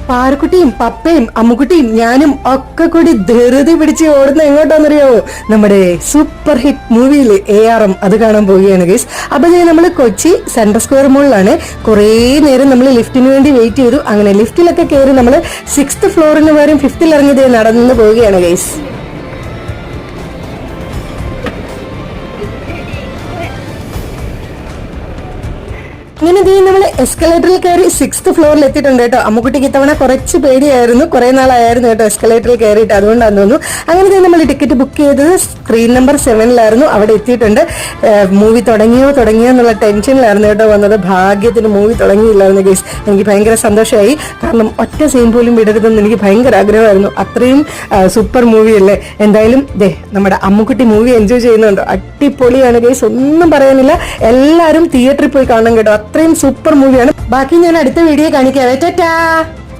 പാറുക്കുട്ടിയും പപ്പയും അമ്മുക്കുട്ടിയും ഞാനും ഒക്കെ കൂടി ധൃതി പിടിച്ച് ഓടുന്ന എങ്ങോട്ടാണെന്നറിയാവോ? നമ്മുടെ സൂപ്പർ ഹിറ്റ് മൂവിയിൽ ARM അത് കാണാൻ പോവുകയാണ് ഗൈസ്. അപ്പൊ നമ്മൾ കൊച്ചി സെൻട്രൽ സ്ക്വയർ മോളിലാണ്. കുറേ നേരം നമ്മൾ ലിഫ്റ്റിന് വേണ്ടി വെയിറ്റ് ചെയ്തു. അങ്ങനെ ലിഫ്റ്റിലൊക്കെ കയറി നമ്മൾ 6th ഫ്ലോറിന് പകരം 5th ഇറങ്ങിയത് നടന്നു പോവുകയാണ് ഗൈസ്. അങ്ങനെ നമ്മൾ എസ്കലേറ്ററിൽ കയറി 6th ഫ്ലോറിൽ എത്തിയിട്ടുണ്ട് കേട്ടോ. അമ്മുക്കുട്ടിക്ക് ഇത്തവണ കുറച്ച് പേടിയായിരുന്നു, കുറെ നാളായിരുന്നു കേട്ടോ എസ്കലേറ്ററിൽ കയറിയിട്ട്, അതുകൊണ്ടാന്ന് തോന്നുന്നു. അങ്ങനെ നമ്മൾ ടിക്കറ്റ് ബുക്ക് ചെയ്തത് സ്ക്രീൻ നമ്പർ 7 അവിടെ എത്തിയിട്ടുണ്ട്. മൂവി തുടങ്ങിയോ എന്നുള്ള ടെൻഷനിലായിരുന്നു കേട്ടോ വന്നത്. ഭാഗ്യത്തിന് മൂവി തുടങ്ങിയില്ലായിരുന്നു ഗൈസ്. എനിക്ക് ഭയങ്കര സന്തോഷമായി, കാരണം ഒറ്റ സീൻ പോലും വിടരുതെന്ന് എനിക്ക് ഭയങ്കര ആഗ്രഹമായിരുന്നു. അത്രയും സൂപ്പർ മൂവി അല്ലേ. എന്തായാലും നമ്മുടെ അമ്മുക്കുട്ടി മൂവി എൻജോയ് ചെയ്യുന്നുണ്ടോ? അടിപൊളിയാണ് ഗൈസ്, ഒന്നും പറയാനില്ല. എല്ലാവരും തിയേറ്ററിൽ പോയി കാണണം കേട്ടോ, അത്രയും സൂപ്പർ മൂവിയാണ്. ബാക്കി ഞാൻ അടുത്ത വീഡിയോ കാണിക്കാം. ടാറ്റാ.